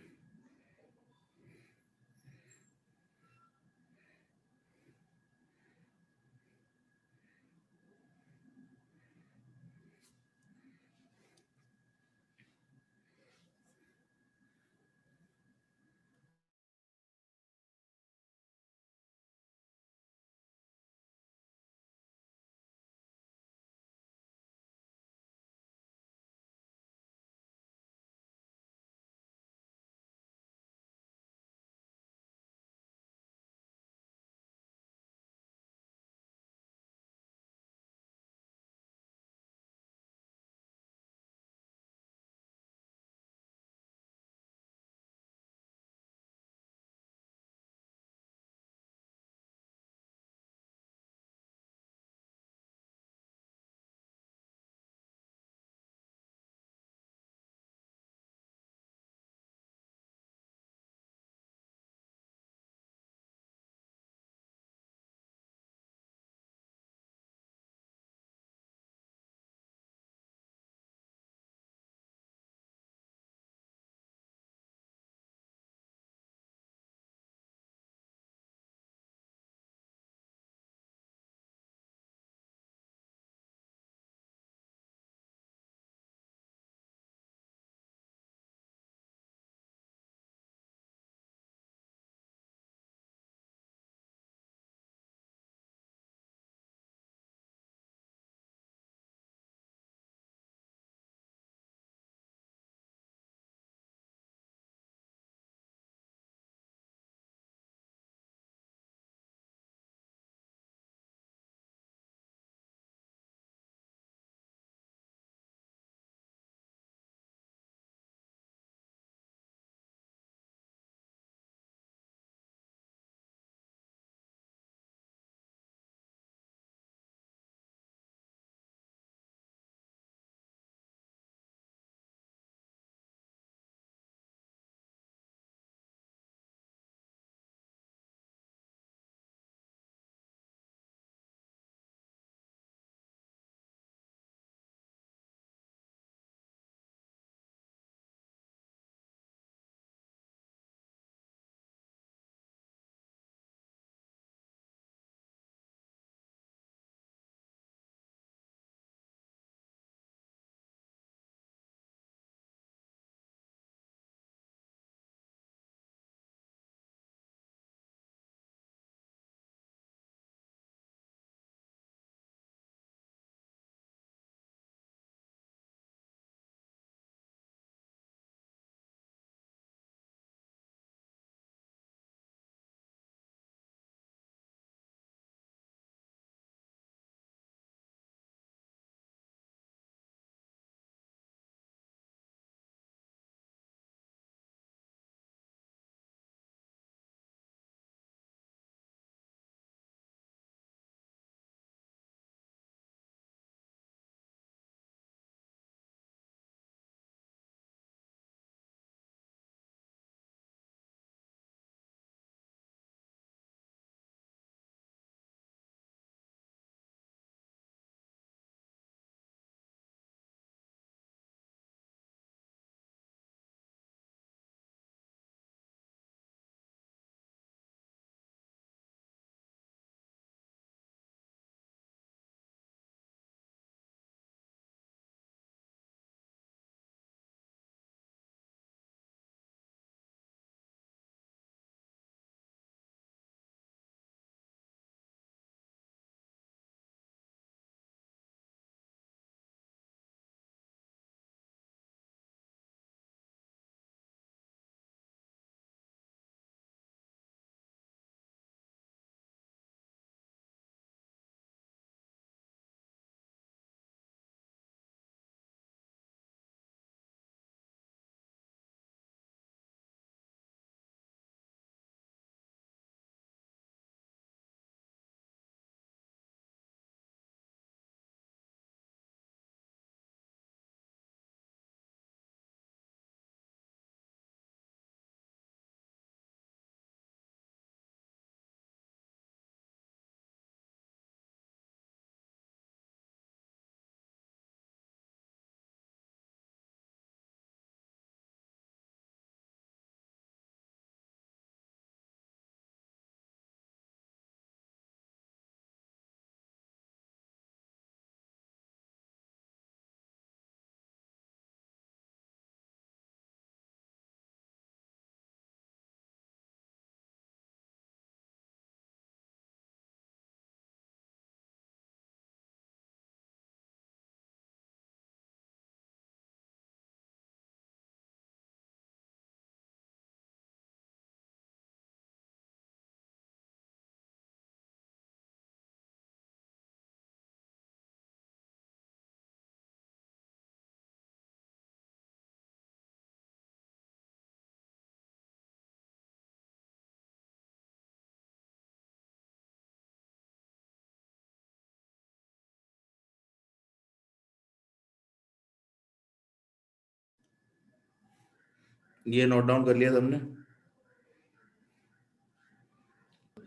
ये नोट डाउन कर लिया तुमने?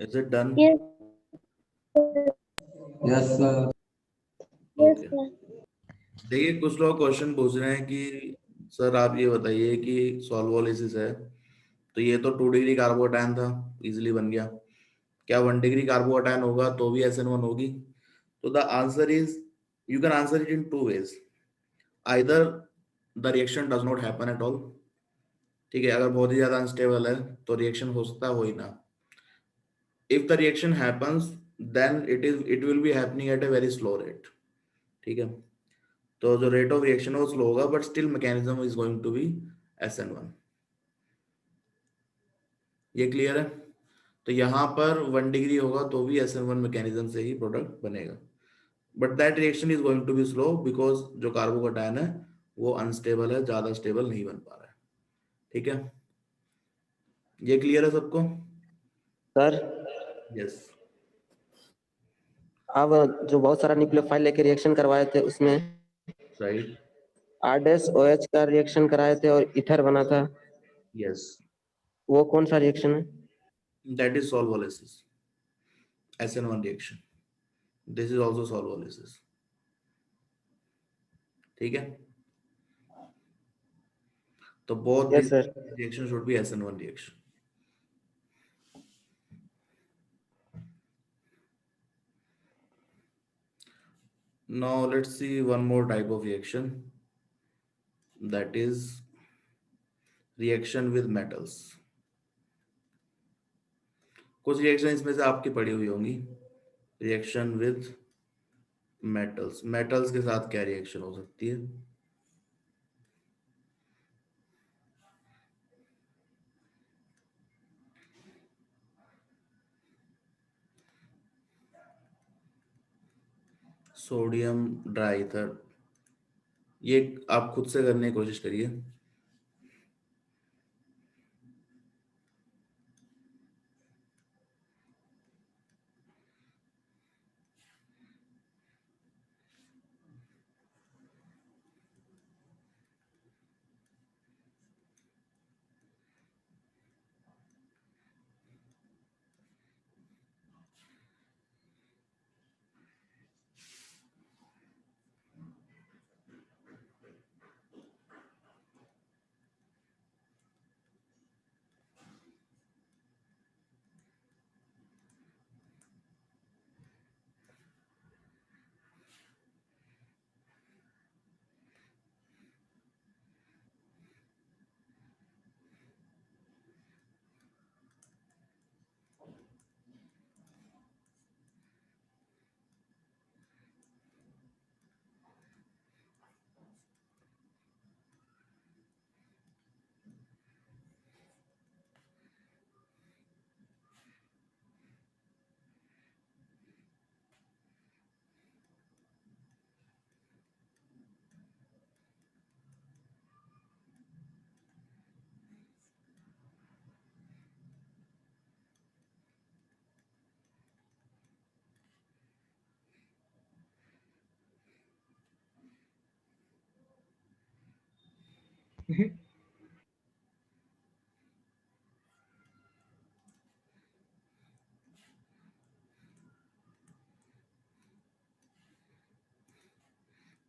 Is it done? Yes sir. Okay. देखिए कुछ लोग क्वेश्चन पूछ रहे हैं कि सर आप ये बताइए कि सॉल्वोलिसिस है तो ये तो 2 डिग्री कार्बोकैटायन था, इजीली बन गया। क्या 1 डिग्री कार्बोकैटायन होगा तो भी SN1 होगी? तो the answer is, you can answer it in 2 ways. Either the reaction does not happen at all, ठीक है, अगर बहुत ही ज्यादा अनस्टेबल है तो रिएक्शन हो सकता है हो ही ना। If the reaction happens then it will be happening at a very slow rate, ठीक है। तो जो रेट ऑफ रिएक्शन है वो स्लो होगा, but still mechanism is going to be SN1। ये क्लियर है? तो यहाँ पर 1 डिग्री होगा तो भी SN1 मैकेनिज्म से ही प्रोडक्ट बनेगा, but that reaction is going to be slow because जो कार्बोकैटायन है वो अनस्टेबल है, ज्यादा स्टेबल नहीं बन पा रहा है, ठीक है। ये क्लियर है सबको? Sir yes. आप जो बहुत सारा न्यूक्लियोफाइल लेके रिएक्शन करवाए थे उसमें राइट। R-OH का रिएक्शन कराए थे और ईथर बना था, यस, वो कौन सा रिएक्शन है? That is solvolysis, SN1 reaction. This is also solvolysis, ठीक है। तो both yes this sir. Reaction should be SN1 reaction. Now let's see one more type of reaction, that is reaction with metals. कुछ रिएक्शन इसमें से आपकी पड़ी हुई होंगी। रिएक्शन विद मेटल्स, मेटल्स के साथ क्या रिएक्शन हो सकती है? सोडियम ड्राईथर, ये आप खुद से करने की कोशिश करिए।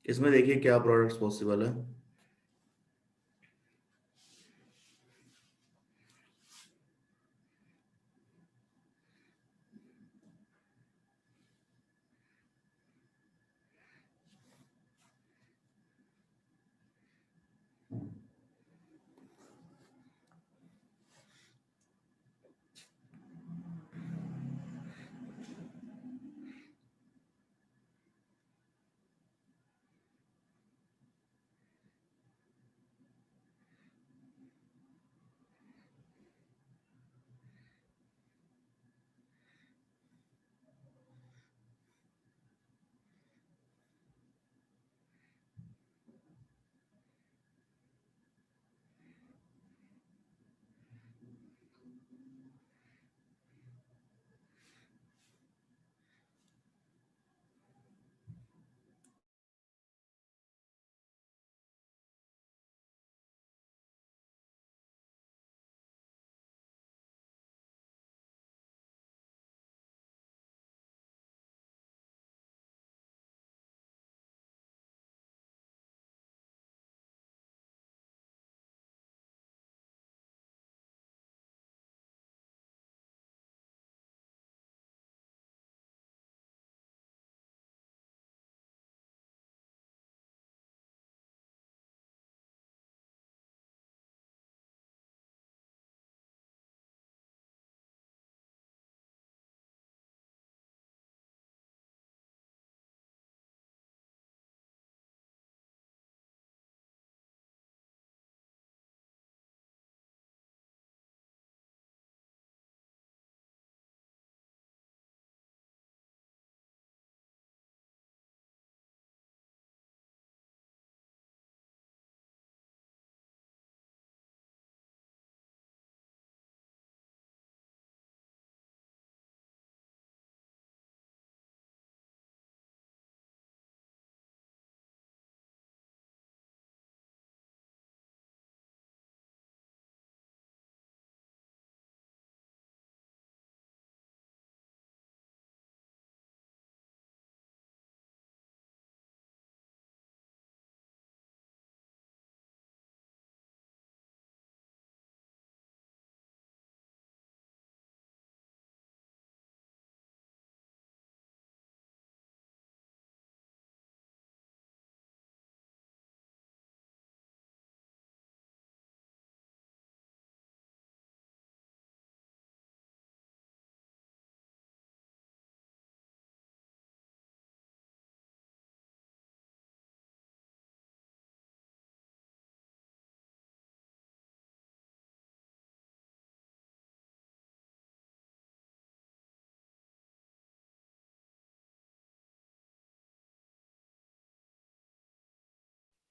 इसमें देखिए क्या प्रोडक्ट्स पॉसिबल है।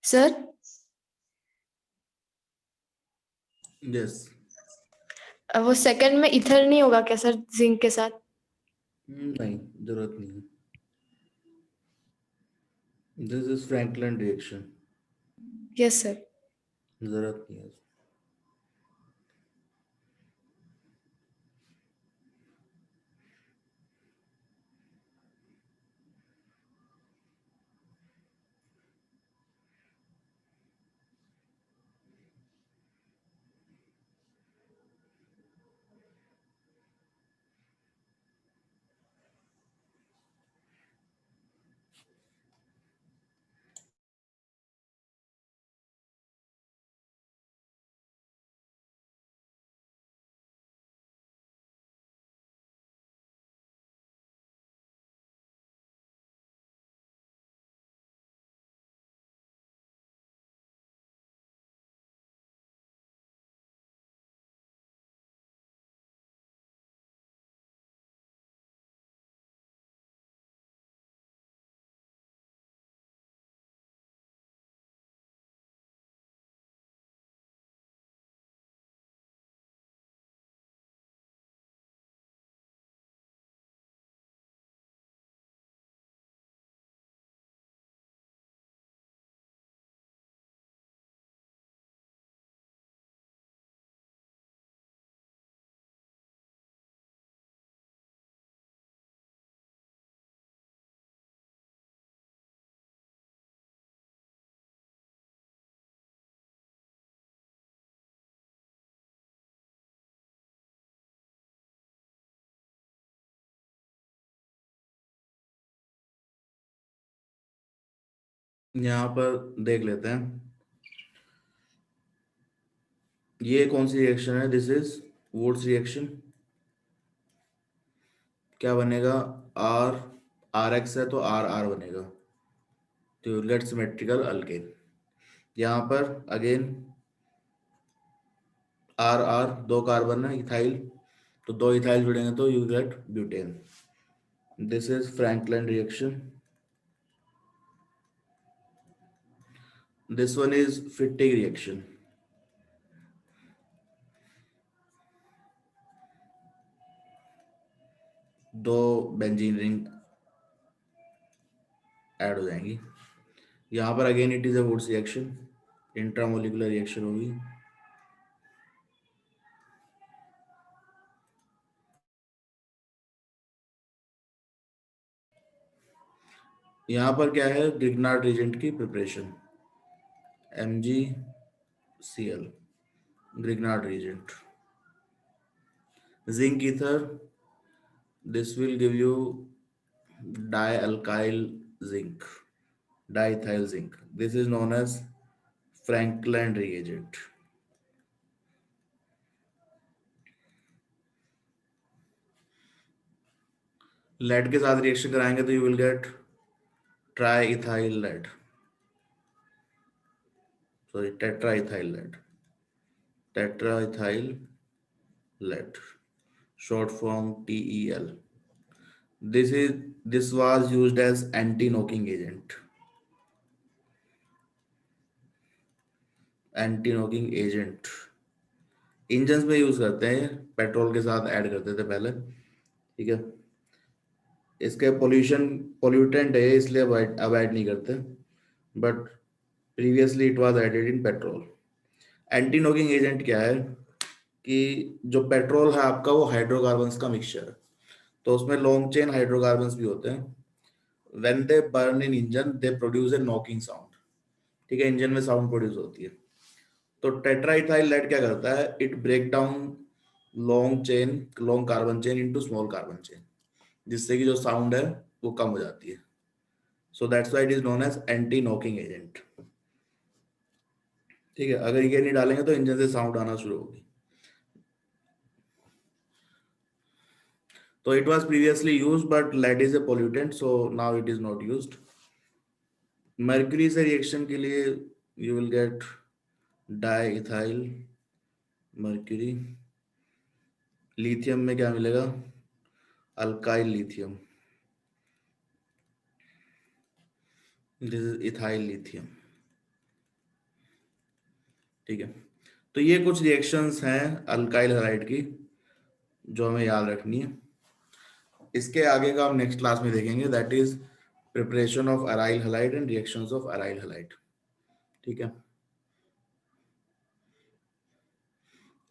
सर यस, वो सेकंड में इथर नहीं होगा क्या सर जिंक के साथ? नहीं, जरूरत नहीं है। This is Franklin reaction, yes sir. जरूरत नहीं है। यहाँ पर देख लेते हैं ये कौन सी रिएक्शन है। This is Wurtz reaction. क्या बनेगा, आर, आर एक्स है तो आर आर बनेगा, तो यू गेट सिमेट्रिकल अल्केन। यहाँ पर अगेन आर आर, दो कार्बन है इथाइल, तो दो इथाइल जुड़ेंगे तो you get butane. This is Franklin reaction. This one is fitting reaction. दो बेंजीन रिंग ऐड हो जाएंगी। यहाँ पर again it is a Wurtz reaction, intramolecular reaction होगी। यहाँ पर क्या है, ग्रिग्नार्ड रिएजेंट की preparation, MgCl, Grignard reagent, zinc ether, this will give you dialkyl zinc, diethyl zinc. This is known as Franklin reagent. Lead के साथ रिएक्शन कराएंगे तो you will get tri ethyl lead, sorry tetra ethyl lead, tetra ethyl lead, short form TEL. This was used as anti-knocking agent. Anti-knocking agent engines में यूज करते हैं, पेट्रोल के साथ ऐड करते थे पहले, ठीक है। इसके पोल्यूटेंट है इसलिए अवॉइड नहीं करते, but previously it was added in petrol. Anti knocking agent क्या है कि जो पेट्रोल है आपका वो हाइड्रोकार्बन्स का मिक्सचर है, तो उसमें लॉन्ग चेन हाइड्रोकार्बन्स भी होते हैं। When they burn in engine they produce a knocking sound, ठीक है, इंजन में साउंड प्रोड्यूस होती है। तो टेट्राइथाइल लेड क्या करता है, it break down long carbon chain into small carbon chain, जिससे कि जो साउंड है वो कम हो जाती है। So that's why it is known as anti knocking agent, ठीक है। अगर ये नहीं डालेंगे तो इंजन से साउंड आना शुरू होगी। तो it was previously used but lead is a pollutant, so now it is not used. Mercury से रिएक्शन के लिए you will get diethyl mercury. Lithium में क्या मिलेगा, alkyl lithium, this is ethyl lithium. ठीक है, तो ये कुछ रिएक्शंस हैं अल्काइल हैलाइड की जो हमें याद रखनी है। इसके आगे का हम नेक्स्ट क्लास में देखेंगे, that is preparation of aryl halide and reactions of aryl halide. ठीक है,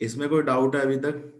इसमें कोई डाउट है अभी तक?